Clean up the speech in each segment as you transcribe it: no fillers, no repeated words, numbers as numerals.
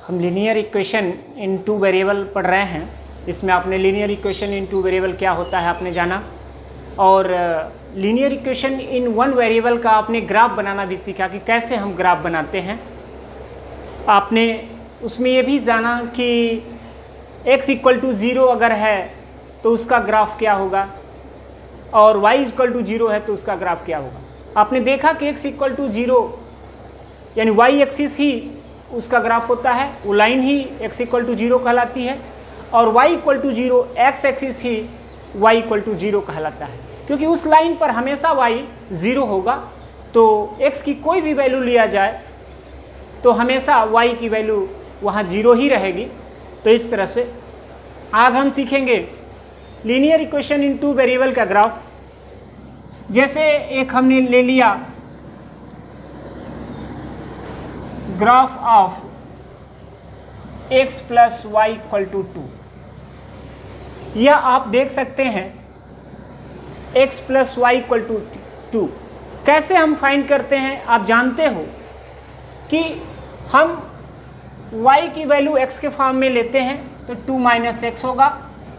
हम linear equation in two variable पढ़ रहे हैं। इसमें आपने linear equation in two variable क्या होता है आपने जाना, और linear equation in one variable का आपने ग्राफ बनाना भी सीखा कि कैसे हम ग्राफ बनाते हैं। आपने उसमें ये भी जाना कि x इक्वल टू 0 अगर है तो उसका ग्राफ क्या होगा, और y इक्वल टू 0 है तो उसका ग्राफ क्या होगा। आपने देखा कि x इक्वल टू 0 यानी y एक्सिस ही उसका ग्राफ होता है, वो लाइन ही x इक्वल टू 0 कहलाती है, और y equal to 0 x axis ही y इक्वल टू 0 कहलाता है, क्योंकि उस लाइन पर हमेशा y 0 होगा। तो x की कोई भी वैल्यू लिया जाए तो हमेशा y की वैल्यू वहाँ 0 ही रहेगी। तो इस तरह से आज हम सीखेंगे linear equation in two variable का ग्राफ। जैसे एक हमने ले लिया graph of x plus y equal to 2। यह आप देख सकते हैं x plus y equal to 2। कैसे हम फाइंड करते हैं, आप जानते हो कि हम y की वैल्यू x के फॉर्म में लेते हैं तो 2 माइनस एक्स होगा।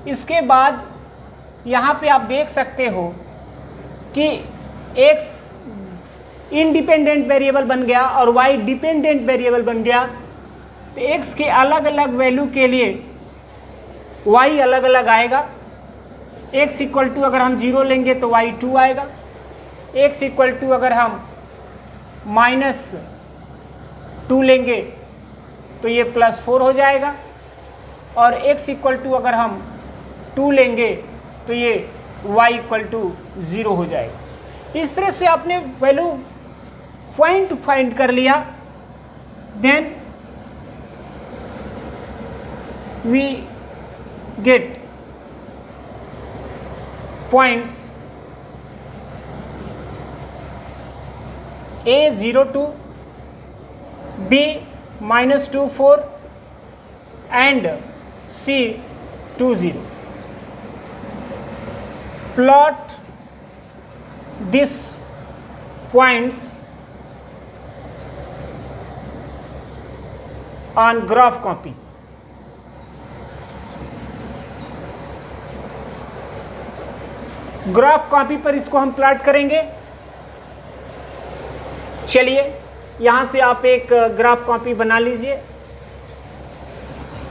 इसके बाद यहाँ पे आप देख सकते हो कि x इंडिपेंडेंट वेरिएबल बन गया और y डिपेंडेंट वेरिएबल बन गया। तो x के अलग अलग वैल्यू के लिए y अलग अलग आएगा। x इक्वल टू अगर हम 0 लेंगे तो y 2 आएगा। x इक्वल टू अगर हम माइनस 2 लेंगे तो ये प्लस 4 हो जाएगा, और x इक्वल टू अगर हम 2 लेंगे तो ये y इक्वल टू 0 हो जाएगा। इस तरह से आपने वैल्यू पॉइंट फाइंड कर लिया। Then we get points a 0 2, b minus 2 4 and c 2 0. Plot these points on graph copy. Graph copy पर इसको हम प्लॉट करेंगे। चलिए यहां से आप एक ग्राफ कॉपी बना लीजिए।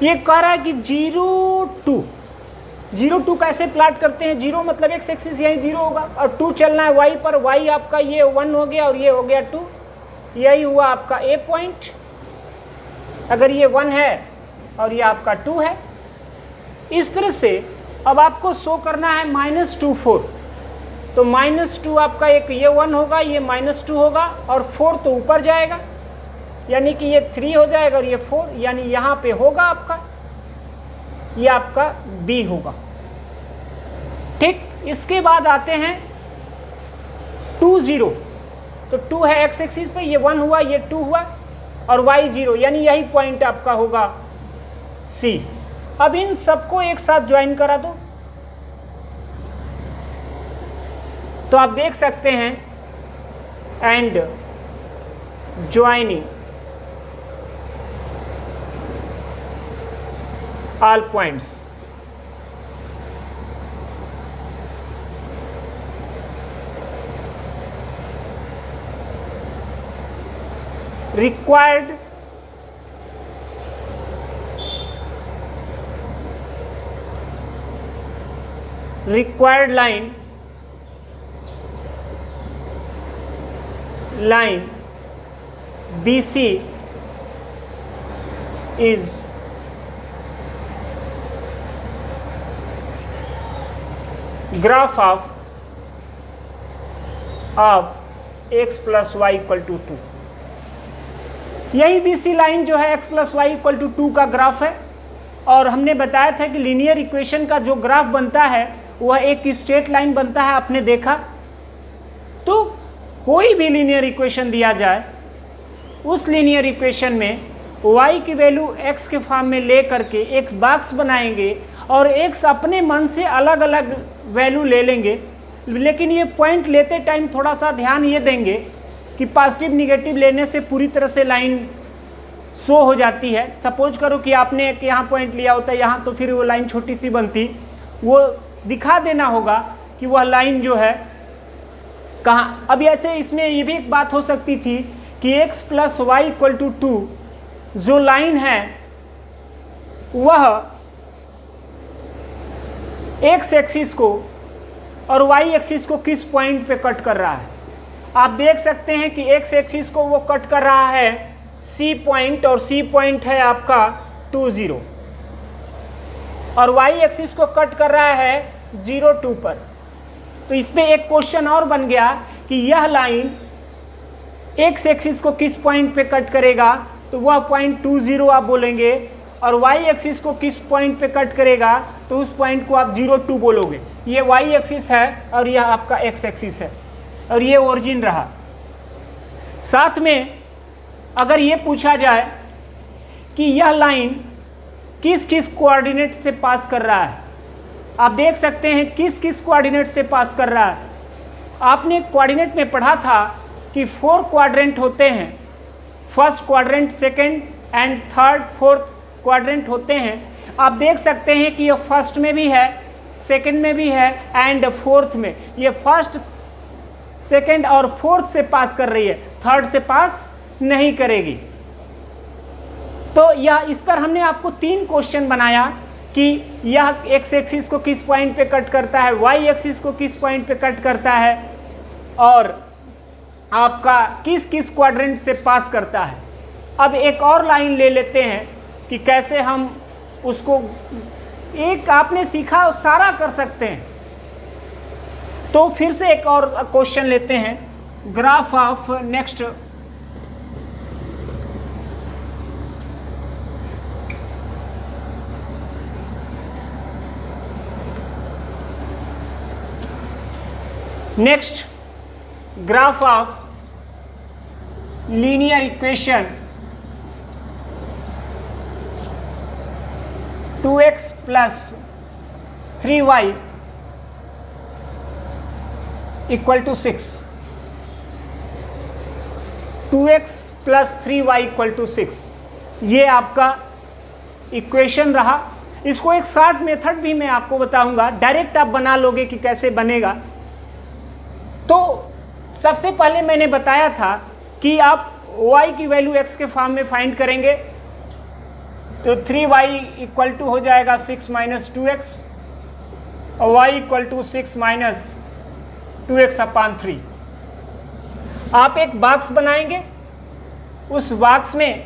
ये कह रहा है कि 0 2 कैसे प्लॉट करते हैं। 0 मतलब x एक्सिस यही 0 होगा, और 2 चलना है y पर। y आपका ये 1 हो गया और ये हो गया 2। यही हुआ आपका a पॉइंट। अगर ये 1 है और ये आपका 2 है। इस तरह से अब आपको शो करना है -2 4। तो -2 आपका एक ये 1 होगा, ये -2 होगा, और 4 तो ऊपर जाएगा, यानी कि ये 3 हो जाएगा और ये 4, यानी यहाँ पे होगा आपका, ये आपका B होगा। ठीक, इसके बाद आते हैं 2 0। तो 2 है x एक्सिस पे, ये 1 हुआ, ये 2 हुआ, और y 0, यानी यही पॉइंट आपका होगा C। अब इन सबको एक साथ ज्वाइन करा दो तो आप देख सकते हैं and joining all points. required line BC is graph of x plus y equal to 2। यही BC लाइन जो है x plus y equal to 2 का ग्राफ है। और हमने बताया था कि लीनियर इक्वेशन का जो ग्राफ बनता है वह एक स्ट्रेट लाइन बनता है, आपने देखा। तो कोई भी लीनियर इक्वेशन दिया जाए, उस लीनियर इक्वेशन में y की वैल्यू x के फॉर्म में ले करके एक बॉक्स बनाएंगे और x अपने मन से अलग अलग वैल्यू ले लेंगे। लेकिन ये पॉइंट लेते टाइम थोड़ा सा ध्यान ये देंगे कि पॉजिटिव निगेटिव लेने से पूरी तरह से लाइन शो हो जाती है। सपोज करो कि आपने एक यहाँ पॉइंट लिया होता है यहाँ, तो फिर वो लाइन छोटी सी बनती, वो दिखा देना होगा कि वह लाइन जो है कहाँ। अब ऐसे इसमें ये भी एक बात हो सकती थी कि x plus y equal to 2 जो लाइन है वह x एक्सिस को और y एक्सिस को किस पॉइंट पे कट कर रहा है। आप देख सकते हैं कि x एक्सिस को वो कट कर रहा है C पॉइंट, और C पॉइंट है आपका 2 0, और y एक्सिस को कट कर रहा है 0 2 पर। तो इस पे एक क्वेश्चन और बन गया कि यह लाइन x एक्सिस को किस पॉइंट पे कट करेगा, तो वह पॉइंट 2 0 आप बोलेंगे, और y एक्सिस को किस पॉइंट पे कट करेगा तो उस पॉइंट को आप 0 2 बोलोगे। ये y एक्सिस है और यह आपका x एक्सिस है, और ये ओरिजिन रहा। साथ में अगर ये पूछा जाए कि यह लाइन किस किस कोऑर्डिनेट से पास कर रहा है, आप देख सकते हैं किस किस कोऑर्डिनेट से पास कर रहा है। आपने कोऑर्डिनेट में पढ़ा था कि 4 क्वाड्रेंट होते हैं, first quadrant, second and third, fourth quadrant होते हैं। आप देख सकते हैं कि ये फर्स्ट में भी है, सेकंड में भी है एंड फोर्थ में। ये फर्स्ट, सेकंड और फोर्थ से पास कर रही है, थर्ड से पास नहीं करेगी। तो यह, इस पर हमने आपको 3 क्वेश्चन बनाया कि यह x एक्सिस को किस पॉइंट पे कट करता है, y एक्सिस को किस पॉइंट पे कट करता है, और आपका किस किस क्वाड्रेंट से पास करता है। अब एक और लाइन ले लेते हैं कि कैसे हम उसको, एक आपने सीखा सारा कर सकते हैं। तो फिर से एक और क्वेश्चन लेते हैं, graph of next graph of linear equation 2x plus 3y equal to 6, 2x plus 3y equal to 6, ये आपका इक्वेशन रहा। इसको एक शॉर्ट मेथड भी मैं आपको बताऊंगा, डायरेक्ट आप बना लोगे कि कैसे बनेगा। तो सबसे पहले मैंने बताया था कि आप y की वैल्यू x के फॉर्म में फाइंड करेंगे, तो 3y इक्वल टू हो जाएगा 6 माइनस 2x, और y equal to 6 minus 2x upon 3। आप एक बॉक्स बनाएंगे, उस बॉक्स में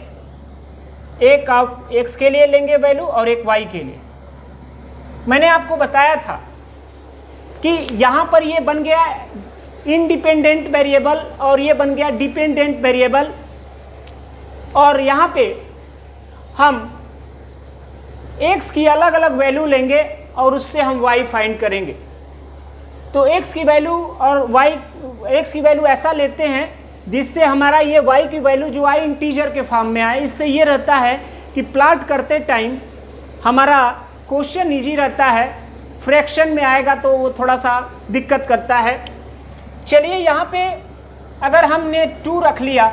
एक आप x के लिए लेंगे वैल्यू और एक y के लिए। मैंने आपको बताया था कि यहाँ पर ये बन गया इंडिपेंडेंट वेरिएबल और ये बन गया डिपेंडेंट वेरिएबल, और यहाँ पे हम x की अलग अलग वैल्यू लेंगे और उससे हम y फाइंड करेंगे। तो x की वैल्यू और x की वैल्यू ऐसा लेते हैं जिससे हमारा ये y की वैल्यू जो आई इंटीजर के फॉर्म में आए। इससे ये रहता है कि प्लॉट करते टाइम हमारा क्वेश्चन इजी रहता है, फ्रैक्शन में आएगा तो वो थोड़ा सा दिक्कत करता है। चलिए यहाँ पे अगर हमने 2 रख लिया,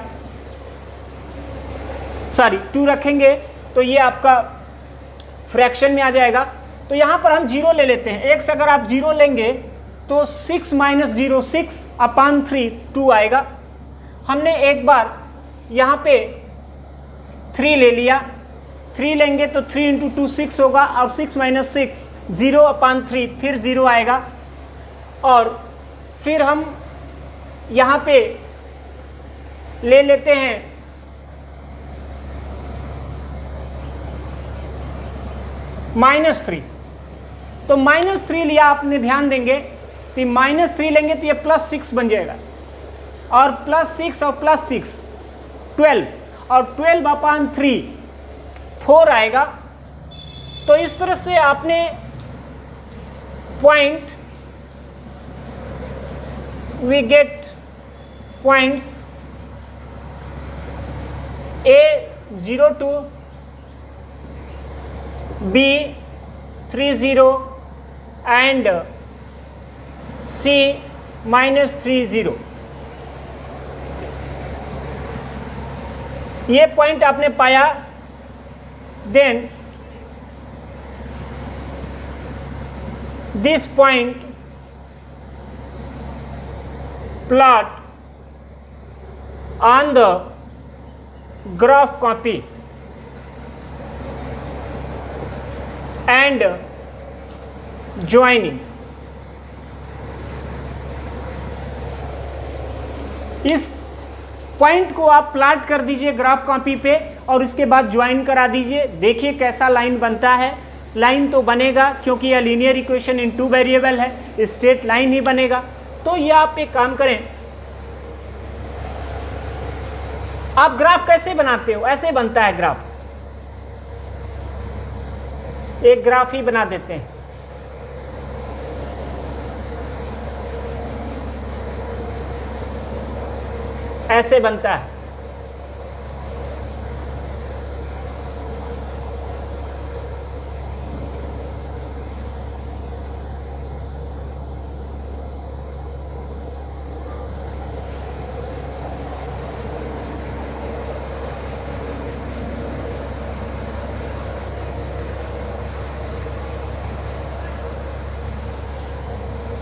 2 रखेंगे तो ये आपका फ्रैक्शन में आ जाएगा। तो यहाँ पर हम 0 ले लेते हैं। x अगर आप 0 लेंगे तो 6 माइनस 0 6 अपान 3 2 आएगा। हमने एक बार यहाँ पे 3 ले लिया, 3 लेंगे तो 3 इंटू 2 6 होगा, और 6 माइनस 6 0 अपान 3 फिर 0 आएगा। और फिर हम यहाँ पे ले लेते हैं -3, तो -3 लिया आपने, ध्यान देंगे तो -3 लेंगे तो ये +6 बन जाएगा, और +6 और +6 12, और 12 अपान 3 4 आएगा। तो इस तरह से आपने point, we get points A 0 2, B 3 0 and C -3 0। ये पॉइंट आपने पाया, then this point plot on the graph copy and joining. इस पॉइंट को आप प्लॉट कर दीजिए ग्राफ कॉपी पे और उसके बाद ज्वाइन करा दीजिए। देखिए कैसा लाइन बनता है। लाइन तो बनेगा क्योंकि यह लीनियर इक्वेशन इन 2 वेरिएबल है, स्ट्रेट लाइन ही बनेगा। तो ये आप एक काम करें, आप ग्राफ कैसे बनाते हो? ऐसे बनता है ग्राफ, एक ग्राफ ही बना देते हैं। ऐसे बनता है।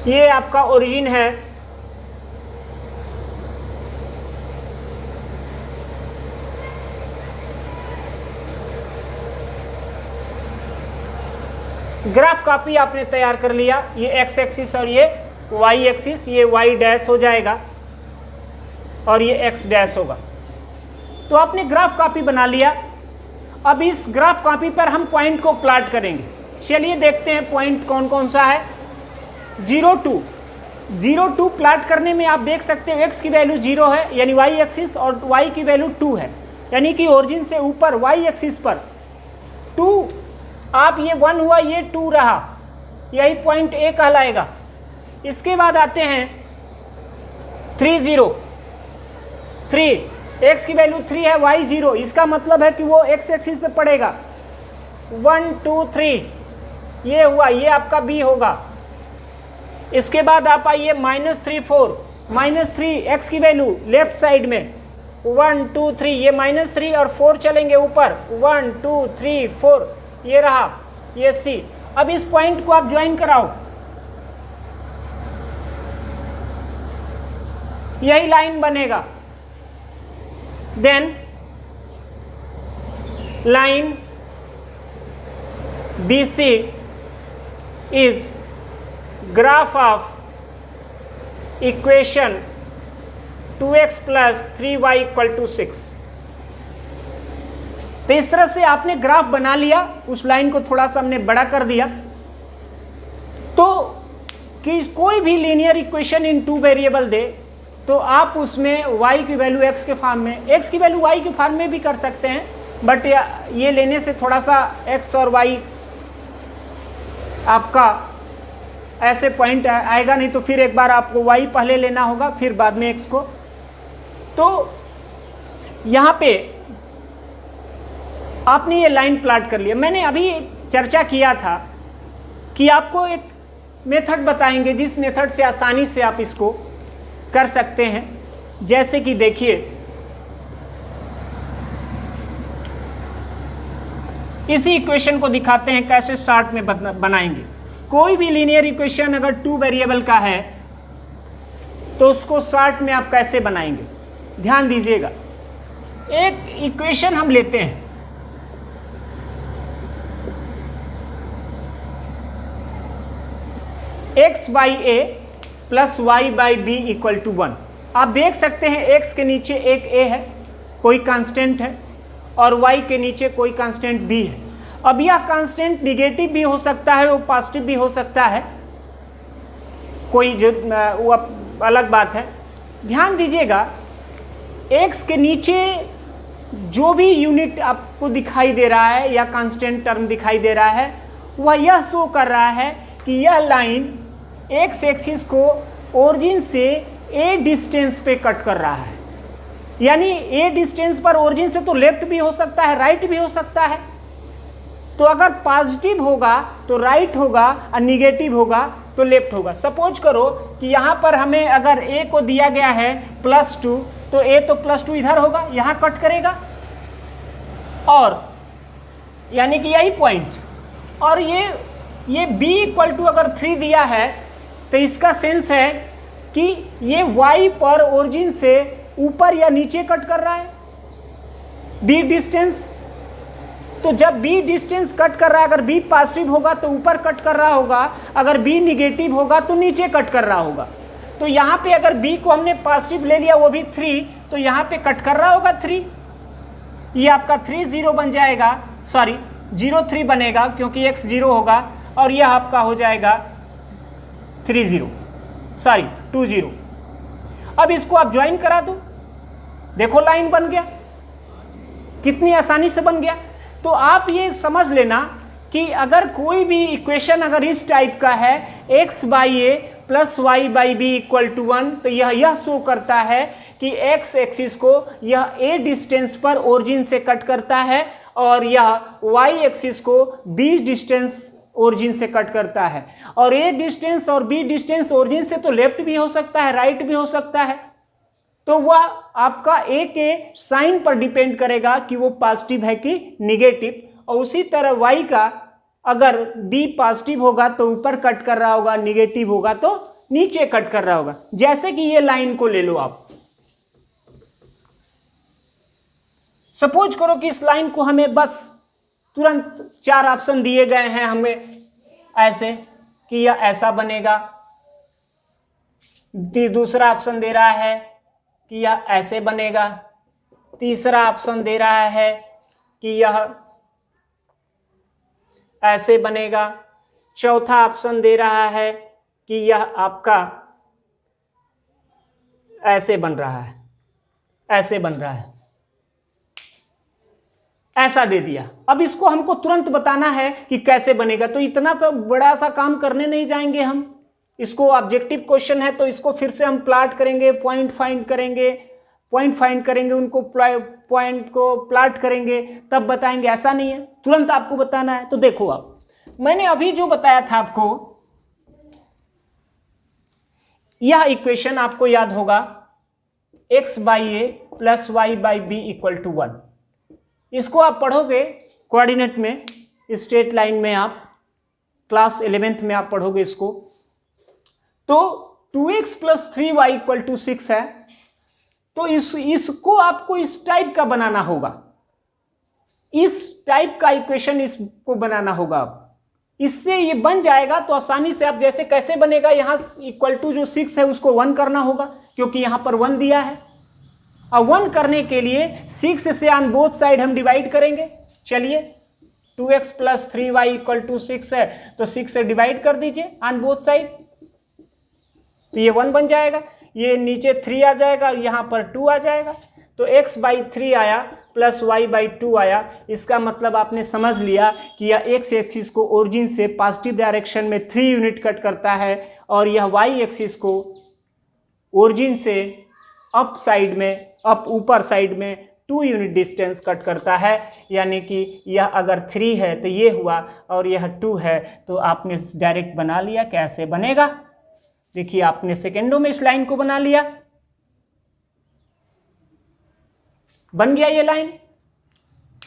ये आपका ओरिजिन है। ग्राफ कॉपी आपने तैयार कर लिया। ये एक्स एक्सिस और ये वाई एक्सिस, ये वाई डैश हो जाएगा और ये एक्स डैश होगा। तो आपने ग्राफ कॉपी बना लिया। अब इस ग्राफ कॉपी पर हम पॉइंट को प्लॉट करेंगे। चलिए देखते हैं पॉइंट कौन कौन सा है। 0 2 0 2 प्लॉट करने में आप देख सकते हो एक्स की वैल्यू 0 है यानी वाई एक्सिस, और वाई की वैल्यू 2 है यानी कि ओरिजिन से ऊपर वाई एक्सिस पर 2, आप ये 1 हुआ, ये 2 रहा, यही पॉइंट ए कहलाएगा। इसके बाद आते हैं 3 0 3, एक्स की वैल्यू 3 है, वाई 0, इसका मतलब है कि वो एक्स एक्सिस पे पड़ेगा। 1 2 3 ये हुआ, ये आपका बी होगा। इसके बाद आप आइए -3 4, -3 एक्स की वैल्यू लेफ्ट साइड में 1 2 3, ये -3 और 4 चलेंगे ऊपर, 1 2 3 4, ये रहा, ये सी। अब इस पॉइंट को आप ज्वाइन कराओ, यही लाइन बनेगा। Then line BC is graph of equation 2x plus 3y equal to 6। तो इस तरह से आपने ग्राफ बना लिया। उस लाइन को थोड़ा सा हमने बड़ा कर दिया। तो कि कोई भी लीनियर इक्वेशन इन 2 वेरिएबल दे तो आप उसमें y की वैल्यू x के फॉर्म में, x की वैल्यू y के फॉर्म में भी कर सकते हैं, बट ये लेने से थोड़ा सा x और y आपका ऐसे पॉइंट आएगा नहीं, तो फिर एक बार आपको y पहले लेना होगा फिर बाद में x को। तो यहाँ पे आपने ये लाइन प्लॉट कर लिया। मैंने अभी चर्चा किया था कि आपको एक मेथड बताएंगे जिस मेथड से आसानी से आप इसको कर सकते हैं। जैसे कि देखिए, इसी इक्वेशन को दिखाते हैं कैसे शॉर्ट में बनाएंगे। कोई भी लीनियर इक्वेशन अगर 2 वेरिएबल का है तो उसको शॉर्ट में आप कैसे बनाएंगे, ध्यान दीजिएगा। एक इक्वेशन हम लेते हैं, x by a plus y by b equal to 1। आप देख सकते हैं x के नीचे एक a है, कोई कांस्टेंट है, और y के नीचे कोई कांस्टेंट b है। अब यह कांस्टेंट निगेटिव भी हो सकता है, वो पॉजिटिव भी हो सकता है, कोई जो वो अलग बात है। ध्यान दीजिएगा, x के नीचे जो भी यूनिट आपको दिखाई दे रहा है या कांस्टेंट टर्म दिखाई दे रहा है, वह यह शो कर रहा है कि यह लाइन एक्स एक्सिस को ओरिजिन से a डिस्टेंस पे कट कर रहा है। यानी a डिस्टेंस पर ओरिजिन से तो लेफ्ट भी हो सकता है, राइट भी हो सकता है। तो अगर पॉजिटिव होगा तो राइट होगा और निगेटिव होगा तो लेफ्ट होगा। सपोज करो कि यहाँ पर हमें अगर a को दिया गया है +2, तो a तो +2 इधर होगा, यहाँ कट करेगा। और यानी कि यही पॉइंट, और ये b इक्वल टू अगर 3 दिया है तो इसका सेंस है कि ये y पर ओरिजिन से ऊपर या नीचे कट कर रहा है b डिस्टेंस। तो जब b डिस्टेंस कट कर रहा है, अगर b पॉजिटिव होगा तो ऊपर कट कर रहा होगा, अगर b निगेटिव होगा तो नीचे कट कर रहा होगा। तो यहाँ पे अगर b को हमने पॉजिटिव ले लिया, वो भी 3, तो यहाँ पे कट कर रहा होगा 3। ये आपका 3 0 बन जाएगा, सॉरी 0 3 बनेगा क्योंकि x 0 होगा, और यह आपका हो जाएगा 3 0, सॉरी 2 0। अब इसको आप ज्वाइन करा दो, देखो लाइन बन गया, कितनी आसानी से बन गया। तो आप ये समझ लेना कि अगर कोई भी इक्वेशन अगर इस टाइप का है x by a plus y by b equal to 1, तो यह शो करता है कि x एक्सिस को यह a डिस्टेंस पर ओरिजिन से कट करता है और यह y एक्सिस को b डिस्टेंस ओरिजिन से कट करता है। और a डिस्टेंस और b डिस्टेंस ओरिजिन से तो लेफ्ट भी हो सकता है, राइट भी हो सकता है। तो वह आपका a के साइन पर डिपेंड करेगा कि वो पॉजिटिव है कि निगेटिव। और उसी तरह y का अगर b पॉजिटिव होगा तो ऊपर कट कर रहा होगा, निगेटिव होगा तो नीचे कट कर रहा होगा। जैसे कि ये लाइन को ले लो आप, सपोज करो कि इस लाइन को हमें बस तुरंत 4 ऑप्शन दिए गए हैं हमें ऐसे कि यह ऐसा बनेगा, दूसरा ऑप्शन दे रहा है कि यह ऐसे बनेगा, तीसरा ऑप्शन दे रहा है कि यह ऐसे बनेगा, चौथा ऑप्शन दे रहा है कि यह आपका ऐसे बन रहा है, ऐसे बन रहा है, ऐसा दे दिया। अब इसको हमको तुरंत बताना है कि कैसे बनेगा, तो इतना तो बड़ा सा काम करने नहीं जाएंगे हम। इसको ऑब्जेक्टिव क्वेश्चन है तो इसको फिर से हम प्लॉट करेंगे, पॉइंट फाइंड करेंगे, उनको पॉइंट को प्लॉट करेंगे, तब बताएंगे। ऐसा नहीं है, तुरंत आपको बताना है। तो देखो आप, मैंने अभी जो बताया था आपको, यह इक्वेशन आपको याद होगा x by a plus y by b equal to 1। इसको आप पढ़ोगे कोऑर्डिनेट में, स्ट्रेट लाइन में, आप क्लास 11th में आप पढ़ोगे इसको। तो 2x plus 3y equal to 6 है, तो इसको आपको इस टाइप का बनाना होगा, इस टाइप का इक्वेशन इसको बनाना होगा। आप इससे ये बन जाएगा तो आसानी से आप, जैसे कैसे बनेगा, यहाँ इक्वल टू जो 6 है उसको 1 करना होगा क्योंकि यहाँ पर 1 दिया है। और 1 करने के लिए 6 से ऑन बोथ साइड हम डिवाइड करेंगे। चलिए 2x plus 3y equal to 6 है तो 6 से डिवाइड कर दीजिए ऑन बोथ साइड, तो ये 1 बन जाएगा। ये नीचे 3 आ जाएगा, यहाँ पर 2 आ जाएगा, तो x बाई 3 आया प्लस y बाई 2 आया। इसका मतलब आपने समझ लिया कि यह x एक्सिस को ओरिजिन से पॉजिटिव डायरेक्शन में 3 यूनिट कट करता है और यह y एक्सिस को ओरिजिन से अप साइड में, अप ऊपर साइड में 2 यूनिट डिस्टेंस कट करता है। यानी कि यह अगर 3 है तो ये हुआ और यह 2 है, तो आपने डायरेक्ट बना लिया। कैसे बनेगा देखिए, आपने सेकेंडों में इस लाइन को बना लिया, बन गया ये लाइन।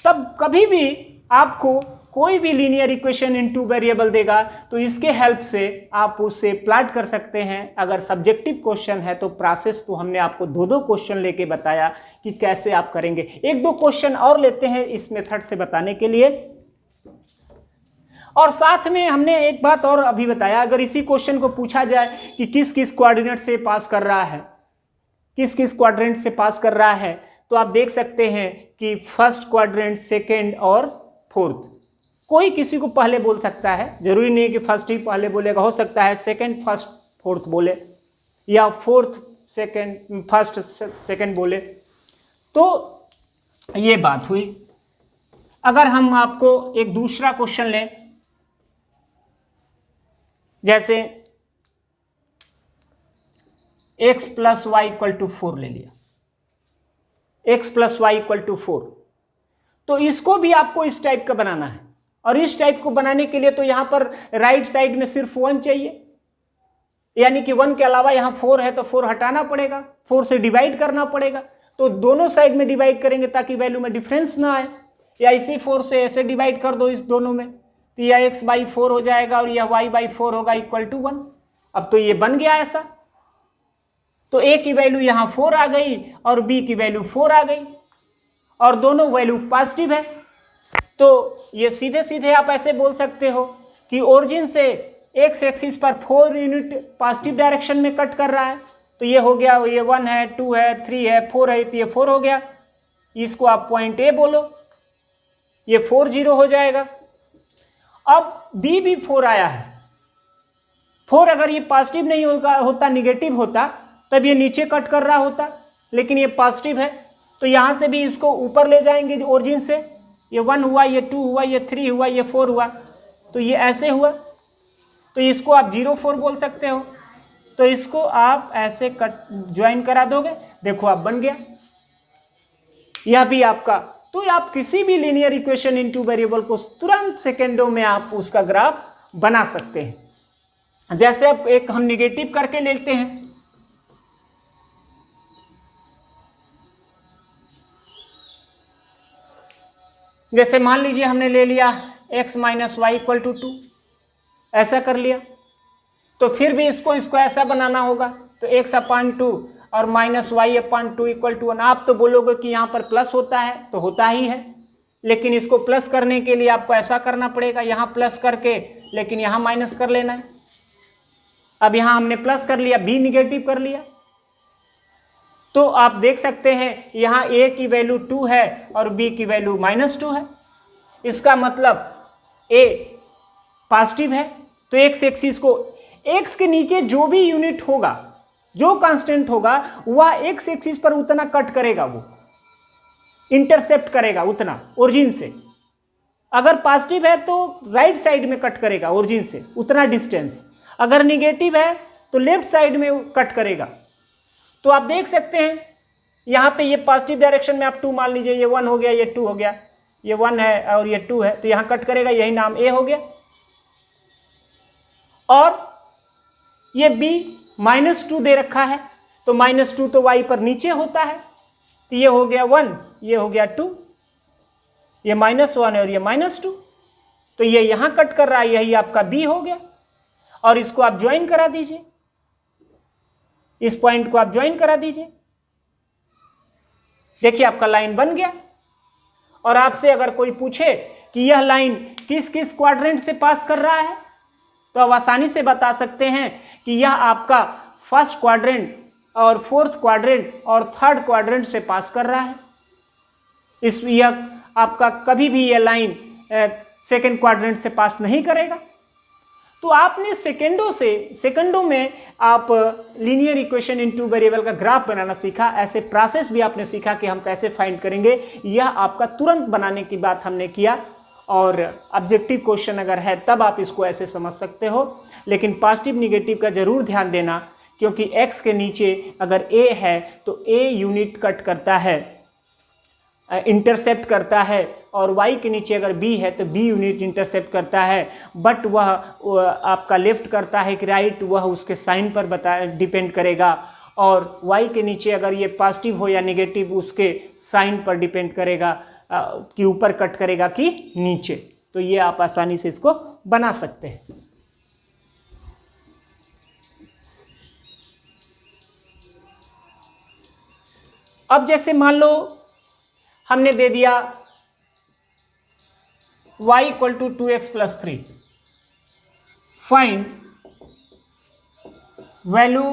तब कभी भी आपको कोई भी लीनियर इक्वेशन इन 2 वेरिएबल देगा तो इसके हेल्प से आप उससे प्लॉट कर सकते हैं। अगर सब्जेक्टिव क्वेश्चन है तो प्रोसेस तो हमने आपको 2 क्वेश्चन लेके बताया कि कैसे आप करेंगे। 1-2 क्वेश्चन और लेते हैं इस मेथड से बताने के लिए। और साथ में हमने एक बात और अभी बताया, अगर इसी क्वेश्चन को पूछा जाए कि किस किस कोऑर्डिनेट से पास कर रहा है, किस किस क्वाड्रेंट से पास कर रहा है, तो आप देख सकते हैं कि फर्स्ट क्वाड्रेंट, सेकेंड और फोर्थ। कोई किसी को पहले बोल सकता है, जरूरी नहीं कि फर्स्ट ही पहले बोलेगा, हो सकता है सेकेंड फर्स्ट फोर्थ बोले या फोर्थ सेकेंड फर्स्ट सेकेंड बोले। तो ये बात हुई। अगर हम आपको एक दूसरा क्वेश्चन लें, जैसे x plus y equal to 4 ले लिया, x plus y equal to 4, तो इसको भी आपको इस टाइप का बनाना है। और इस टाइप को बनाने के लिए तो यहाँ पर राइट साइड में सिर्फ 1 चाहिए, यानी कि 1 के अलावा यहाँ 4 है तो 4 हटाना पड़ेगा, 4 से डिवाइड करना पड़ेगा। तो दोनों साइड में डिवाइड करेंगे ताकि वैल्यू में डिफरेंस ना आए। या इसी 4 से ऐसे डिवाइड कर दो इस दोनों में, तो यह x/4 हो जाएगा और यह y/4 होगा इक्वल टू 1। अब तो ये बन गया ऐसा, तो a की वैल्यू यहाँ 4 आ गई और b की वैल्यू 4 आ गई और दोनों वैल्यू पॉजिटिव है। तो ये सीधे सीधे आप ऐसे बोल सकते हो कि ओरिजिन से एक्स एक्सिस पर 4 यूनिट पॉजिटिव डायरेक्शन में कट कर रहा है। तो ये हो गया, ये 1 है, 2 है, 3 है, 4 है, तो ये 4 हो गया। इसको आप पॉइंट ए बोलो, ये 4 0 हो जाएगा। अब बी भी 4 आया है। 4 अगर ये पॉजिटिव नहीं होता निगेटिव होता तब ये नीचे कट कर रहा होता, लेकिन ये पॉजिटिव है तो यहां से भी इसको ऊपर ले जाएंगे ओरिजिन से। ये 1 हुआ, ये 2 हुआ, ये 3 हुआ, ये 4 हुआ, तो ये ऐसे हुआ। तो इसको आप 0 4 बोल सकते हो। तो इसको आप ऐसे कट ज्वाइन करा दोगे, देखो आप बन गया। यह भी आपका, तो आप किसी भी linear equation in two variable को तुरंत सेकेंडों में आप उसका ग्राफ बना सकते हैं। जैसे अब एक हम निगेटिव करके लेते हैं, जैसे मान लीजिए हमने ले लिया x - y = 2, ऐसा कर लिया। तो फिर भी इसको ऐसा बनाना होगा, तो x/2 और -y/2 = 1। आप तो बोलोगे कि यहाँ पर प्लस होता है, तो होता ही है, लेकिन इसको प्लस करने के लिए आपको ऐसा करना पड़ेगा, यहाँ प्लस करके लेकिन यहाँ माइनस कर लेना है। अब यहाँ हमने प्लस कर लिया, b निगेटिव कर लिया, तो आप देख सकते हैं यहाँ a की वैल्यू 2 है और b की वैल्यू -2 है। इसका मतलब a पॉजिटिव है, तो x एक्सिस को, x के नीचे जो भी यूनिट होगा, जो कांस्टेंट होगा, वह x एक्सिस पर उतना कट करेगा, वो इंटरसेप्ट करेगा उतना ओरिजिन से। अगर पॉजिटिव है तो राइट साइड में कट करेगा ओरिजिन से उतना डिस्टेंस, अगर निगेटिव है तो लेफ्ट साइड में कट करेगा। तो आप देख सकते हैं यहाँ पे ये पॉजिटिव डायरेक्शन में आप 2 मान लीजिए, ये 1 हो गया, ये 2 हो गया, ये 1 है और ये 2 है, तो यहाँ कट करेगा, यही नाम a हो गया। और ये b -2 दे रखा है, तो -2 तो y पर नीचे होता है, तो ये हो गया 1, ये हो गया 2, ये -1 है और ये -2, तो ये यहाँ कट कर रहा है, यही आपका b हो गया। और इसको आप ज्वाइन करा दीजिए, इस पॉइंट को आप ज्वाइन करा दीजिए, देखिए आपका लाइन बन गया। और आपसे अगर कोई पूछे कि यह लाइन किस किस क्वाड्रेंट से पास कर रहा है, तो आप आसानी से बता सकते हैं कि यह आपका फर्स्ट क्वाड्रेंट और फोर्थ क्वाड्रेंट और थर्ड क्वाड्रेंट से पास कर रहा है। यह आपका कभी भी यह लाइन सेकंड क्वाड्रेंट से पास नहीं करेगा। तो आपने सेकंडों में आप linear equation in two variable का ग्राफ बनाना सीखा। ऐसे प्रोसेस भी आपने सीखा कि हम कैसे फाइंड करेंगे, यह आपका तुरंत बनाने की बात हमने किया। और ऑब्जेक्टिव क्वेश्चन अगर है तब आप इसको ऐसे समझ सकते हो, लेकिन पॉजिटिव निगेटिव का जरूर ध्यान देना, क्योंकि x के नीचे अगर a है तो a यूनिट कट करता है, इंटरसेप्ट करता है, और y के नीचे अगर b है तो b यूनिट इंटरसेप्ट करता है। बट वह आपका लेफ्ट करता है कि राइट, वह उसके साइन पर डिपेंड करेगा। और y के नीचे अगर ये पॉजिटिव हो या नेगेटिव, उसके साइन पर डिपेंड करेगा कि ऊपर कट करेगा कि नीचे। तो ये आप आसानी से इसको बना सकते हैं। अब जैसे मान लो हमने दे दिया y = 2x + 3, find value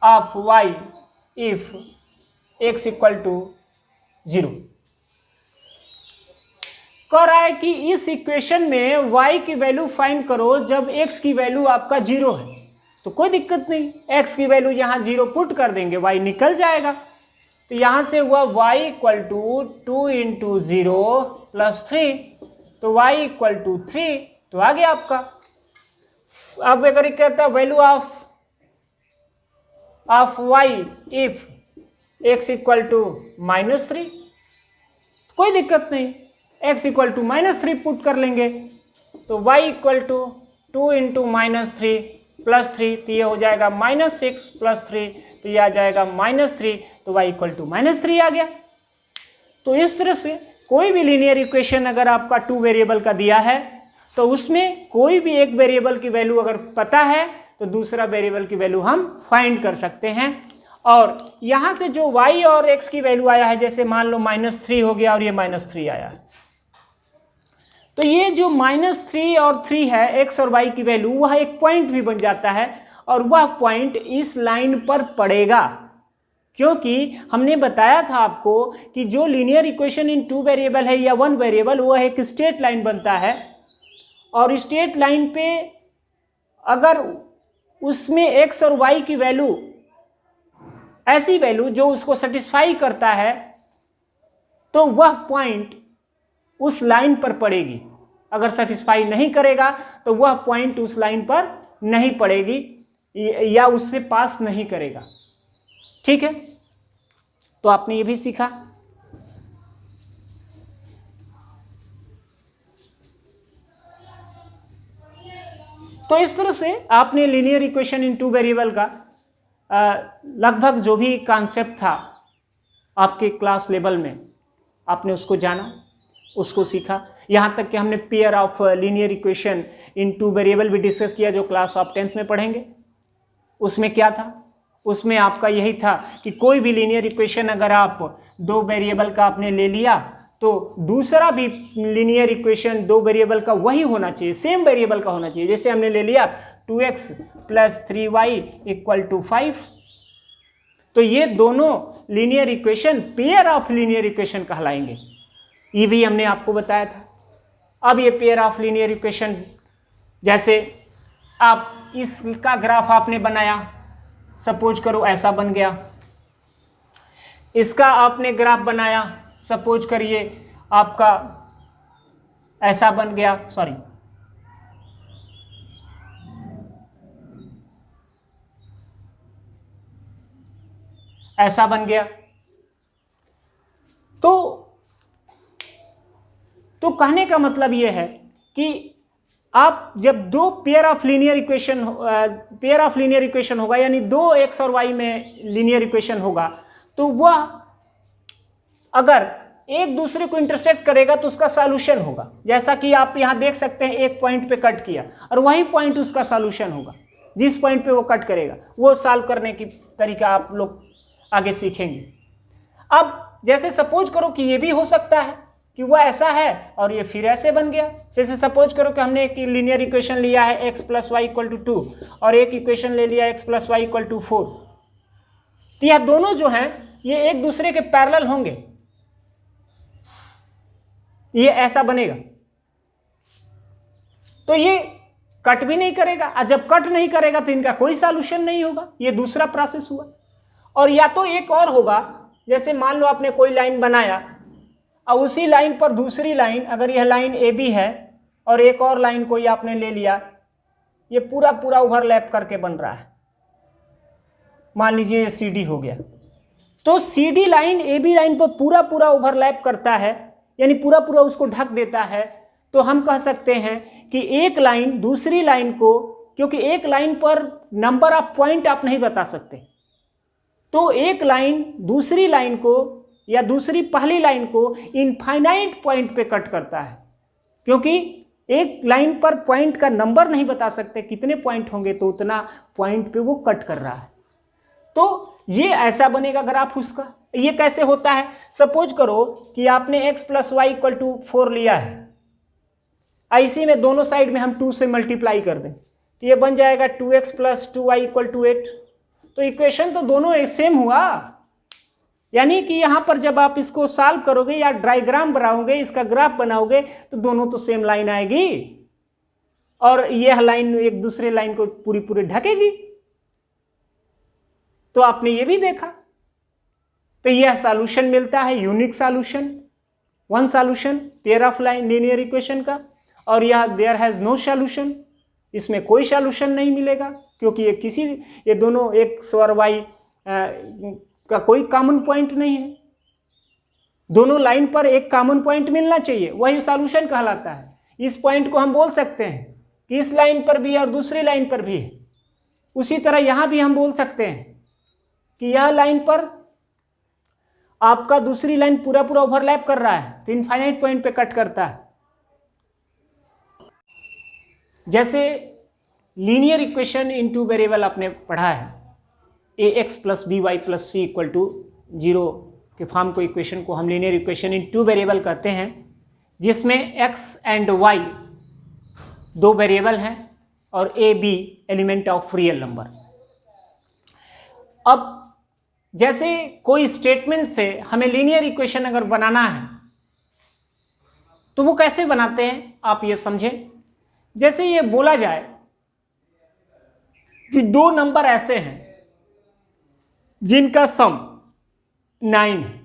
of y if x = 0। कह रहा है कि इस इक्वेशन में y की वैल्यू फाइंड करो जब x की वैल्यू आपका 0 है। तो कोई दिक्कत नहीं, x की वैल्यू यहाँ 0 पुट कर देंगे, y निकल जाएगा। तो यहां से हुआ y = 2 × 0 + 3, तो y = 3, तो आ गया आपका। अब अगर ये कहता है value of y if x = -3, कोई दिक्कत नहीं, x = -3 पुट कर लेंगे। तो y = 2 × -3 + 3, तो ये हो जाएगा -6 + 3, तो ये आ जाएगा -3, तो y = -3 आ गया। तो इस तरह से कोई भी लीनियर इक्वेशन अगर आपका 2 वेरिएबल का दिया है तो उसमें कोई भी एक वेरिएबल की वैल्यू अगर पता है तो दूसरा वेरिएबल की वैल्यू हम फाइंड कर सकते हैं। और यहाँ से जो y और x की वैल्यू आया है, जैसे मान लो -3 हो गया और ये -3 आया है, तो ये जो -3 और 3 है x और y की वैल्यू, वह एक पॉइंट भी बन जाता है और वह पॉइंट इस लाइन पर पड़ेगा, क्योंकि हमने बताया था आपको कि जो लीनियर इक्वेशन इन 2 वेरिएबल है या 1 वेरिएबल, वह एक स्ट्रेट लाइन बनता है और स्ट्रेट लाइन पे अगर उसमें x और y की वैल्यू, ऐसी वैल्यू जो उसको सेटिस्फाई करता है, तो वह पॉइंट उस लाइन पर पड़ेगी। अगर सेटिस्फाई नहीं करेगा तो वह पॉइंट उस लाइन पर नहीं पड़ेगी या उससे पास नहीं करेगा। ठीक है, तो आपने ये भी सीखा। तो इस तरह से आपने लीनियर इक्वेशन इन 2 वेरिएबल का लगभग जो भी कॉन्सेप्ट था आपके क्लास लेवल में, आपने उसको जाना, उसको सीखा। यहाँ तक कि हमने pair of linear equation in 2 variable भी डिस्कस किया, जो क्लास ऑफ 10th में पढ़ेंगे। उसमें क्या था? उसमें आपका यही था कि कोई भी लीनियर इक्वेशन अगर आप 2 वेरिएबल का आपने ले लिया तो दूसरा भी लीनियर इक्वेशन 2 वेरिएबल का वही होना चाहिए, सेम वेरिएबल का होना चाहिए। जैसे हमने ले लिया 2x + 3y = 5, तो ये दोनों linear equation pair of linear equation कहलाएंगे। ये भी हमने आपको बताया था। अब ये पेयर ऑफ लीनियर इक्वेशन, जैसे आप इसका ग्राफ आपने बनाया, सपोज करो ऐसा बन गया, इसका आपने ग्राफ बनाया, सपोज करिए आपका ऐसा बन गया, सॉरी ऐसा बन गया। तो कहने का मतलब ये है कि आप जब 2 पेयर ऑफ लीनियर इक्वेशन होगा, यानी 2x और y में लीनियर इक्वेशन होगा, तो वह अगर एक दूसरे को इंटरसेक्ट करेगा तो उसका सॉल्यूशन होगा। जैसा कि आप यहाँ देख सकते हैं, एक पॉइंट पे कट किया और वही पॉइंट उसका सॉल्यूशन होगा। जिस पॉइंट पे वो कट करेगा वो सॉल्व करने की तरीका आप लोग आगे सीखेंगे। अब जैसे सपोज करो कि ये भी हो सकता है कि वह ऐसा है और ये फिर ऐसे बन गया। जैसे सपोज करो कि हमने एक लीनियर इक्वेशन लिया है x + y = 2 और एक इक्वेशन ले लिया x + y = 4, तो यह दोनों जो हैं ये एक दूसरे के पैरेलल होंगे, ये ऐसा बनेगा। तो ये कट भी नहीं करेगा, और जब कट नहीं करेगा तो इनका कोई सॉल्यूशन नहीं होगा। ये दूसरा प्रोसेस हुआ। और या तो एक और होगा, जैसे मान लो आपने कोई लाइन बनाया और उसी लाइन पर दूसरी लाइन, अगर यह लाइन AB है और एक और लाइन कोई आपने ले लिया, ये पूरा पूरा ओवरलैप करके बन रहा है, मान लीजिए ये CD हो गया, तो CD लाइन AB लाइन पर पूरा पूरा ओवरलैप करता है, यानी पूरा पूरा उसको ढक देता है। तो हम कह सकते हैं कि एक लाइन दूसरी लाइन को, क्योंकि एक लाइन पर नंबर ऑफ पॉइंट आप नहीं बता सकते, तो एक लाइन दूसरी लाइन को या दूसरी पहली लाइन को इनफाइनाइट पॉइंट पे कट करता है, क्योंकि एक लाइन पर पॉइंट का नंबर नहीं बता सकते कितने पॉइंट होंगे, तो उतना पॉइंट पे वो कट कर रहा है। तो ये ऐसा बनेगा ग्राफ उसका। ये कैसे होता है? सपोज करो कि आपने x + y = 4 लिया है, इसी में दोनों साइड में हम 2 से मल्टीप्लाई कर दें, तो ये बन जाएगा 2x + 2y = 8। तो इक्वेशन तो दोनों एक सेम हुआ, यानी कि यहाँ पर जब आप इसको सॉल्व करोगे या डायग्राम बनाओगे, इसका ग्राफ बनाओगे, तो दोनों तो सेम लाइन आएगी और यह लाइन एक दूसरे लाइन को पूरी पूरी ढकेगी। तो आपने ये भी देखा। तो यह सॉल्यूशन मिलता है, unique solution, one solution pair of linear equation का। और यह देयर हैज नो सॉल्यूशन, इसमें कोई सॉल्यूशन नहीं मिलेगा, क्योंकि ये दोनों x और y का कोई कॉमन पॉइंट नहीं है। दोनों लाइन पर एक कॉमन पॉइंट मिलना चाहिए, वही सॉल्यूशन कहलाता है। इस पॉइंट को हम बोल सकते हैं कि इस लाइन पर भी है और दूसरी लाइन पर भी है। उसी तरह यहाँ भी हम बोल सकते हैं कि यह लाइन पर आपका दूसरी लाइन पूरा पूरा ओवरलैप कर रहा है तो इनफाइनाइट पॉइंट पे कट करता है। जैसे linear equation in two variable आपने पढ़ा है, ax plus b y plus c equal to 0 के फॉर्म को इक्वेशन को हम linear equation in two variable कहते हैं, जिसमें x एंड y दो वेरिएबल हैं और a b element of real number. अब जैसे कोई स्टेटमेंट से हमें लीनियर इक्वेशन अगर बनाना है तो वो कैसे बनाते हैं आप ये समझें। जैसे ये बोला जाए कि दो नंबर ऐसे हैं जिनका सम 9 है।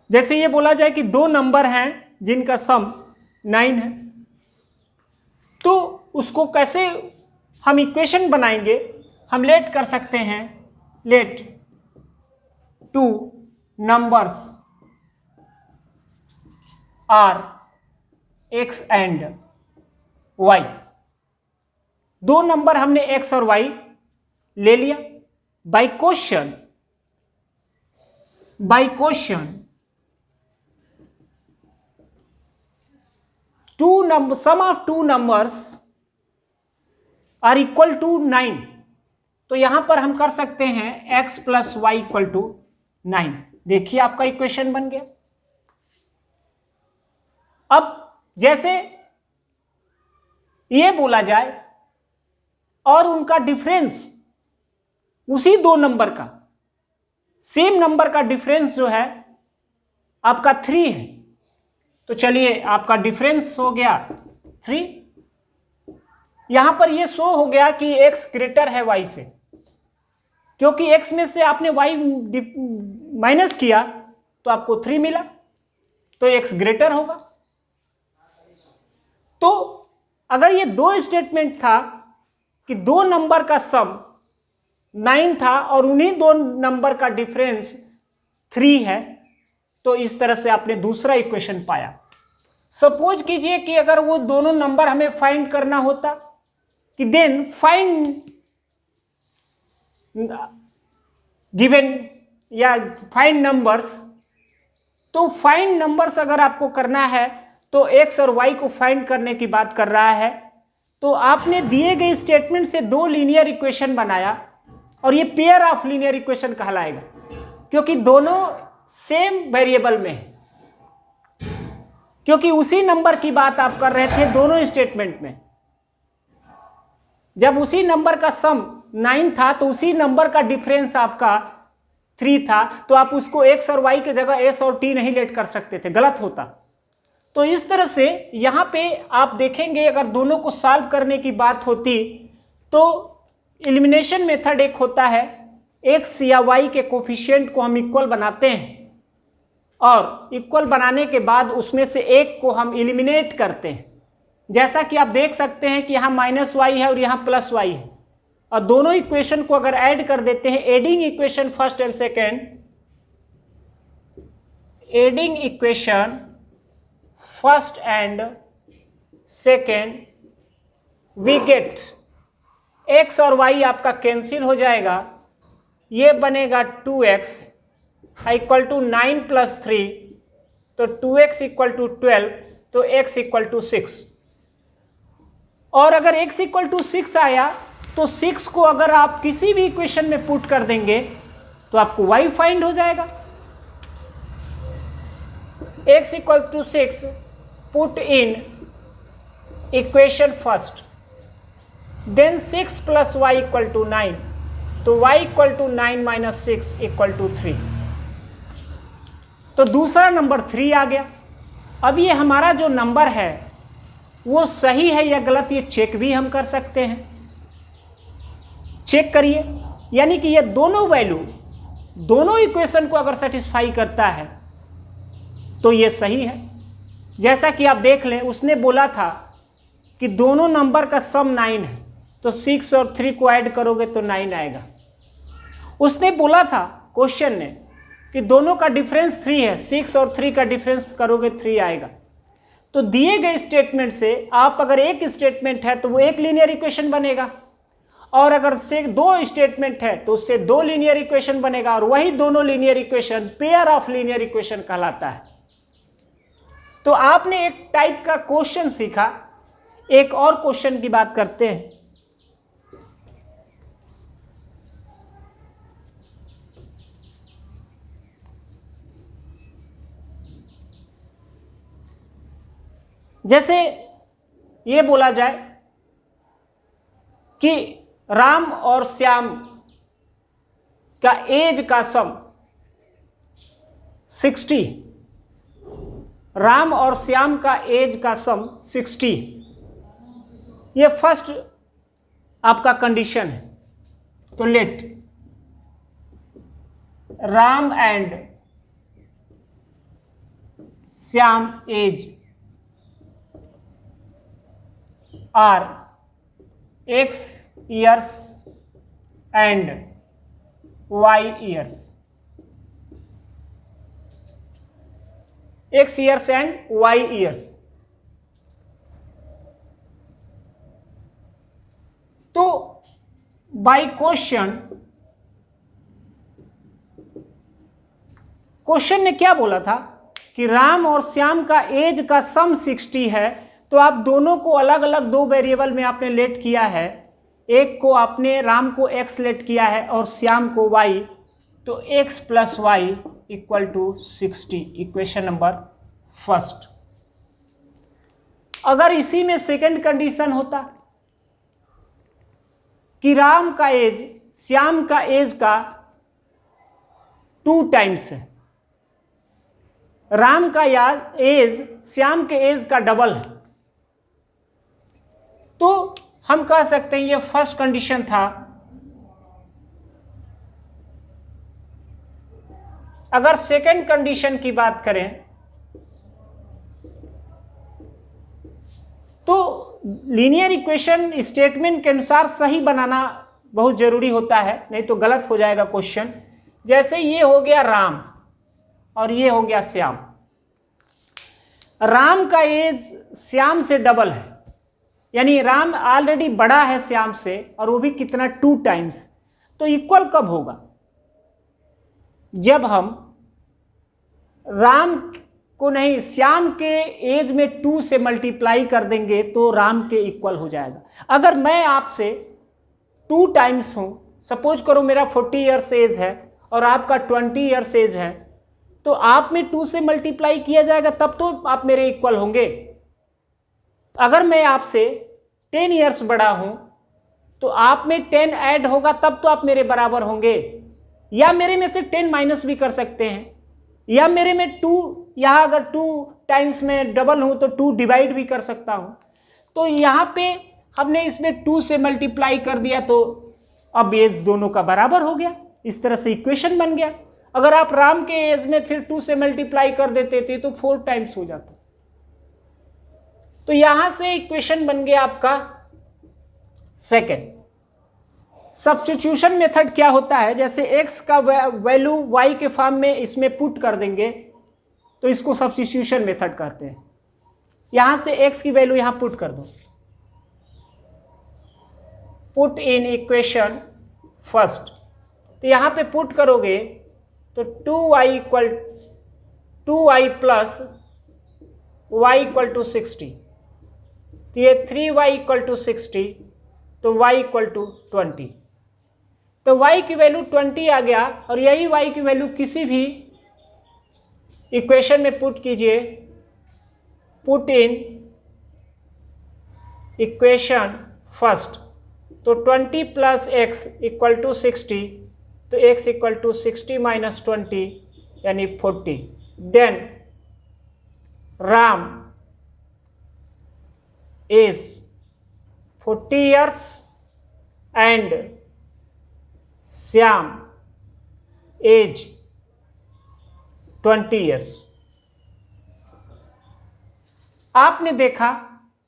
जैसे ये बोला जाए कि दो नंबर हैं जिनका सम 9 है, तो उसको कैसे हम इक्वेशन बनाएंगे। हम लेट कर सकते हैं, let two numbers are x and y। दो नंबर हमने x और y ले लिया। By question sum of two numbers are equal to 9। तो यहां पर हम कर सकते हैं x plus y equal to 9। देखिए आपका इक्वेशन बन गया। अब जैसे ये बोला जाए और उनका डिफरेंस उसी दो नंबर का, सेम नंबर का डिफरेंस जो है आपका 3 है, तो चलिए आपका डिफरेंस हो गया 3। यहां पर यह शो हो गया कि x ग्रेटर है y से, क्योंकि x में से आपने y माइनस किया तो आपको 3 मिला, तो x ग्रेटर होगा। तो अगर ये दो स्टेटमेंट था कि दो नंबर का सम 9 था और उन्हीं दो नंबर का डिफरेंस 3 है, तो इस तरह से आपने दूसरा इक्वेशन पाया। सपोज कीजिए कि अगर वो दोनों नंबर हमें फाइंड करना होता कि देन फाइंड गिवन या फाइंड नंबर्स, तो फाइंड नंबर्स अगर आपको करना है तो x और y को फाइंड करने की बात कर रहा है। तो आपने दिए गए स्टेटमेंट से दो लीनियर इक्वेशन बनाया और ये पेयर ऑफ लीनियर इक्वेशन कहलाएगा, क्योंकि दोनों सेम वेरिएबल में है, क्योंकि उसी नंबर की बात आप कर रहे थे दोनों स्टेटमेंट में। जब उसी नंबर का सम 9 था तो उसी नंबर का डिफरेंस आपका 3 था, तो आप उसको x और y की जगह s और t नहीं लेट कर सकते थे, गलत होता। तो इस तरह से यहां पे आप देखेंगे अगर दोनों को सॉल्व करने की बात होती तो एलिमिनेशन मेथड एक होता है, x या y के कोफिशिएंट को हम इक्वल बनाते हैं और इक्वल बनाने के बाद उसमें से एक को हम एलिमिनेट करते हैं। जैसा कि आप देख सकते हैं कि यहाँ माइनस वाई है और यहाँ प्लस वाई है, और दोनों इक्वेशन को अगर ऐड कर देते हैं, adding equation first and second, adding equation first and second, we get x और y आपका कैंसिल हो जाएगा, ये बनेगा 2x इक्वल टू 9 प्लस 3, तो 2x इक्वल टू 12, तो x इक्वल टू 6। और अगर x इक्वल टू 6 आया तो 6 को अगर आप किसी भी इक्वेशन में पुट कर देंगे तो आपको y फाइंड हो जाएगा। x equal to 6 put in equation first, then 6 plus y equal to 9, तो y equal to 9 minus 6 equal to 3। तो दूसरा नंबर 3 आ गया। अब ये हमारा जो नंबर है वो सही है या गलत, ये चेक भी हम कर सकते हैं। चेक करिए, यानी कि ये दोनों वैल्यू दोनों इक्वेशन को अगर सेटिस्फाई करता है तो ये सही है। जैसा कि आप देख लें, उसने बोला था कि दोनों नंबर का सम 9 है, तो 6 और 3 को ऐड करोगे तो 9 आएगा। उसने बोला था क्वेश्चन ने कि दोनों का डिफरेंस 3 है, 6 और 3 का डिफरेंस करोगे 3 आएगा। तो दिए गए स्टेटमेंट से आप अगर एक स्टेटमेंट है तो वो एक लीनियर इक्वेशन बनेगा, और अगर से दो स्टेटमेंट है तो उससे दो लीनियर इक्वेशन बनेगा, और वही दोनों linear equation pair of linear equation कहलाता है। तो आपने एक टाइप का क्वेश्चन सीखा। एक और क्वेश्चन की बात करते हैं। जैसे ये बोला जाए कि राम और श्याम का एज का सम 60, राम और श्याम का एज का सम 60, ये फर्स्ट आपका कंडीशन है। तो let Ram and Shyam age are X years and Y years. X years and Y years. तो by क्वेश्चन ने क्या बोला था कि राम और श्याम का एज का सम 60 है। तो आप दोनों को अलग अलग दो वेरिएबल में आपने लेट किया है। एक को आपने राम को x लेट किया है और श्याम को y। तो x plus y equal to 60, equation number first. अगर इसी में सेकंड कंडीशन होता कि राम का एज श्याम का एज का 2 टाइम्स है, राम का एज श्याम के एज का डबल है, तो हम कह सकते हैं ये फर्स्ट कंडीशन था। अगर सेकंड कंडीशन की बात करें तो लीनियर इक्वेशन स्टेटमेंट के अनुसार सही बनाना बहुत जरूरी होता है, नहीं तो गलत हो जाएगा क्वेश्चन। जैसे ये हो गया राम और ये हो गया श्याम। राम का एज श्याम से डबल है, यानी राम ऑलरेडी बड़ा है श्याम से, और वो भी कितना 2 टाइम्स। तो इक्वल कब होगा? जब हम राम को नहीं श्याम के एज में 2 से मल्टीप्लाई कर देंगे तो राम के इक्वल हो जाएगा। अगर मैं आपसे 2 टाइम्स हूं, सपोज करो मेरा 40 ईयर्स एज है और आपका 20 ईयर्स एज है, तो आप में 2 से मल्टीप्लाई किया जाएगा तब तो आप मेरे इक्वल होंगे। अगर मैं आपसे 10 ईयर्स बड़ा हूं तो आप में 10 ऐड होगा तब तो आप मेरे बराबर होंगे, या मेरे में से 10 माइनस भी कर सकते हैं, या मेरे में 2, यहाँ अगर 2 टाइम्स में डबल हूं तो 2 डिवाइड भी कर सकता हूं। तो यहाँ पे हमने इसमें 2 से मल्टीप्लाई कर दिया तो अब एज दोनों का बराबर हो गया। इस तरह से इक्वेशन बन गया। अगर आप राम के एज में फिर 2 से मल्टीप्लाई कर देते थे तो 4 टाइम्स हो जाता। तो यहां से इक्वेशन बन गया आपका सेकेंड। सब्स्टिट्यूशन मेथड क्या होता है? जैसे x का वैल्यू y के फॉर्म में इसमें पुट कर देंगे तो इसको सब्स्टिट्यूशन मेथड कहते हैं। यहां से x की वैल्यू यहां पुट कर दो, पुट इन इक्वेशन फर्स्ट। तो यहां पे पुट करोगे तो 2y plus y equal to 60, तो ये 3y इक्वल टू 60, तो y इक्वल टू 20। तो y की वैल्यू 20 आ गया, और यही y की वैल्यू किसी भी इक्वेशन में पुट कीजिए। पुट इन इक्वेशन फर्स्ट, तो 20 प्लस x इक्वल टू 60, तो x इक्वल टू 60 माइनस 20 यानी 40। Then Ram is 40 years and Shyam age 20 years। आपने देखा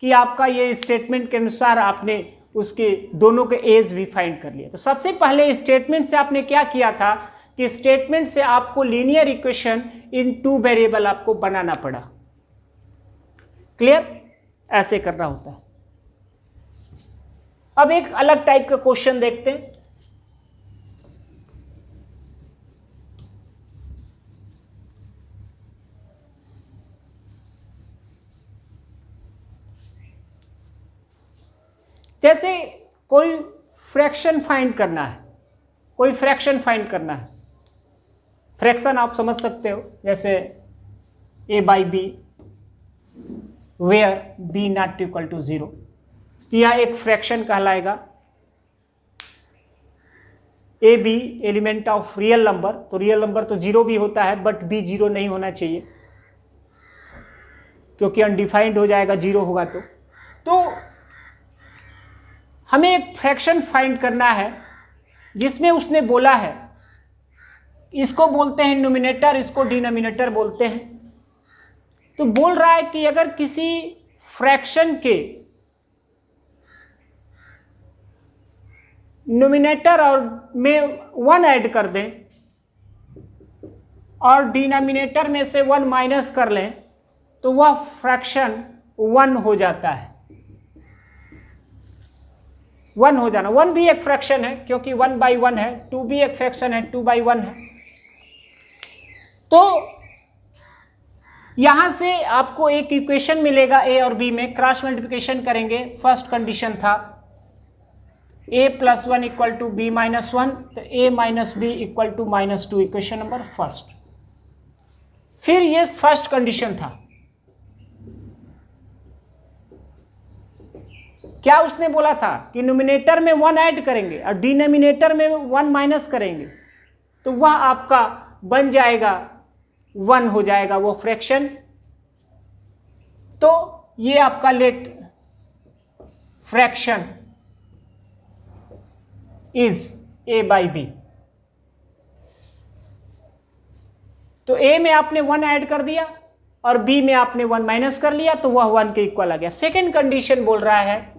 कि आपका ये स्टेटमेंट के अनुसार आपने उसके दोनों के एज भी फाइंड कर लिया। तो सबसे पहले स्टेटमेंट से आपने क्या किया था कि स्टेटमेंट से आपको लीनियर इक्वेशन इन 2 वेरिएबल आपको बनाना पड़ा। क्लियर? ऐसे करना होता है। अब एक अलग टाइप का क्वेश्चन देखते हैं। जैसे कोई फ्रैक्शन फाइंड करना है, कोई फ्रैक्शन फाइंड करना है। फ्रैक्शन आप समझ सकते हो, जैसे a by b where b not equal to 0, तो यह एक फ्रैक्शन कहलाएगा। A b element of real number, तो रियल नंबर तो 0 भी होता है, बट b 0 नहीं होना चाहिए क्योंकि अनडिफाइंड हो जाएगा 0 होगा तो हमें एक फ्रैक्शन फाइंड करना है जिसमें उसने बोला है, इसको बोलते हैं न्यूमिनेटर, इसको डिनोमिनेटर बोलते हैं। तो बोल रहा है कि अगर किसी फ्रैक्शन के न्यूमिनेटर और में 1 ऐड कर दें और डिनोमिनेटर में से 1 माइनस कर लें तो वह फ्रैक्शन 1 हो जाता है। 1 हो जाना, 1 भी एक फ्रैक्शन है क्योंकि 1 बाई 1 है, 2 भी एक फ्रैक्शन है, 2 बाई 1 है। तो यहां से आपको एक इक्वेशन मिलेगा ए और बी में, क्रॉस मल्टीप्लिकेशन करेंगे। फर्स्ट कंडीशन था a plus 1 equal to B minus 1, तो a minus B equal to -2, equation number first. फिर ये फर्स्ट कंडीशन था, क्या उसने बोला था कि न्यूमिनेटर में 1 ऐड करेंगे और डिनोमिनेटर में 1 माइनस करेंगे तो वह आपका बन जाएगा 1 हो जाएगा वो फ्रैक्शन। तो ये आपका let fraction is a by b. तो a में आपने 1 ऐड कर दिया और b में आपने 1 माइनस कर लिया तो वह 1 के इक्वल आ गया। सेकेंड कंडीशन बोल रहा है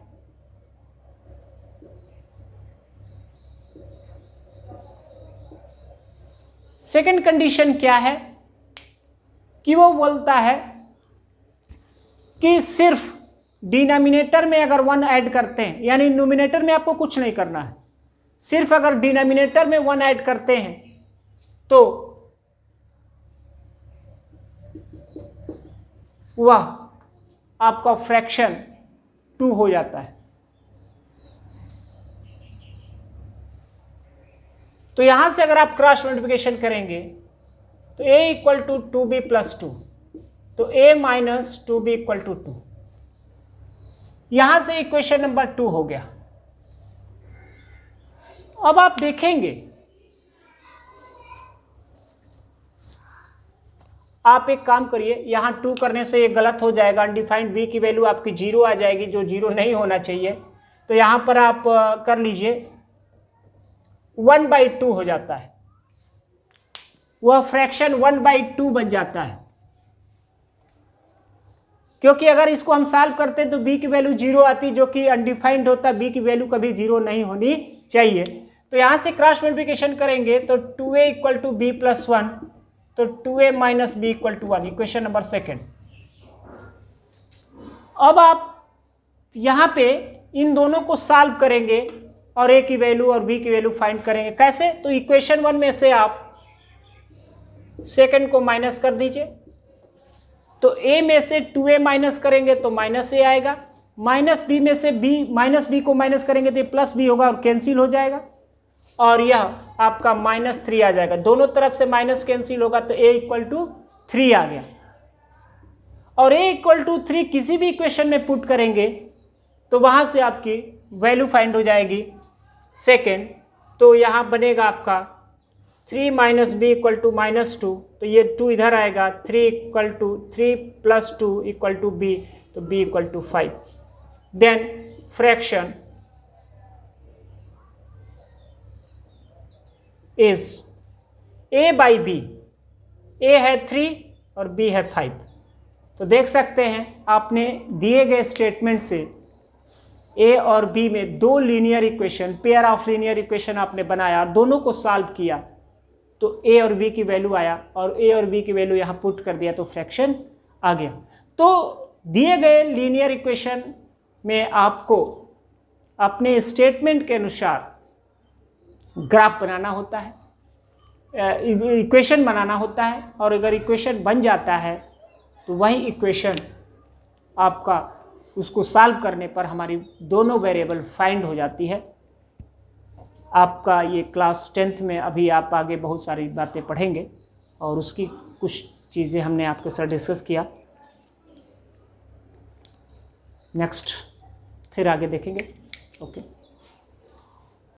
सेकेंड कंडीशन क्या है कि वो बोलता है कि सिर्फ डिनोमिनेटर में अगर 1 ऐड करते हैं, यानी न्यूमिनेटर में आपको कुछ नहीं करना है, सिर्फ अगर डिनोमिनेटर में 1 ऐड करते हैं तो वह आपका फ्रैक्शन 2 हो जाता है। तो यहां से अगर आप क्रॉस मल्टीप्लिकेशन करेंगे तो a equal to 2b plus 2, तो a minus 2b equal to 2, यहां से इक्वेशन नंबर 2 हो गया। अब आप देखेंगे, आप एक काम करिए, यहां 2 करने से ये गलत हो जाएगा, अनडिफाइंड b की वैल्यू आपकी 0 आ जाएगी जो 0 नहीं होना चाहिए। तो यहां पर आप कर लीजिए 1/2 हो जाता है, वह फ्रैक्शन 1/2 बन जाता है। क्योंकि अगर इसको हम सॉल्व करते तो b की वैल्यू 0 आती जो कि अनडिफाइंड होता, b की वैल्यू कभी 0 नहीं होनी चाहिए। तो यहां से क्रॉस मल्टीप्लिकेशन करेंगे तो 2a equal to b plus 1, तो 2a minus b equal to 1, equation number second. अब आप यहां पे इन दोनों को सॉल्व करेंगे और a की वैल्यू और b की वैल्यू फाइंड करेंगे। कैसे? तो इक्वेशन 1 में से आप सेकंड को माइनस कर दीजिए, तो a में से 2a माइनस करेंगे तो माइनस a आएगा, माइनस b में से b को माइनस करेंगे तो ये प्लस b होगा और कैंसिल हो जाएगा, और यह आपका -3 आ जाएगा। दोनों तरफ से माइनस कैंसिल होगा तो a इक्वल टू 3 आ गया। और a इक्वल टू 3 किसी भी इक्वेशन में पुट करेंगे तो वहां से आपकी वैल्यू फाइंड हो जाएगी सेकेंड। तो यहाँ बनेगा आपका 3 माइनस बी इक्वल टू -2, तो ये 2 इधर आएगा, 3 प्लस 2 इक्वल टू बी, तो b equal to 5। Then fraction is a by b, a है 3 और b है 5। तो देख सकते हैं आपने दिए गए स्टेटमेंट से a और b में 2 linear equation, pair of linear equation आपने बनाया, दोनों को सॉल्व किया तो a और b की वैल्यू आया और a और b की वैल्यू यहाँ पुट कर दिया तो फ्रैक्शन आ गया। तो दिए गए लीनियर इक्वेशन में आपको अपने स्टेटमेंट के अनुसार ग्राफ बनाना होता है, इक्वेशन बनाना होता है, और अगर इक्वेशन बन जाता है तो वही इक्वेशन आपका उसको सॉल्व करने पर हमारी दोनों वेरिएबल फाइंड हो जाती है। आपका ये क्लास 10th में अभी आप आगे बहुत सारी बातें पढ़ेंगे और उसकी कुछ चीज़ें हमने आपके साथ डिस्कस किया। नेक्स्ट फिर आगे देखेंगे। ओके।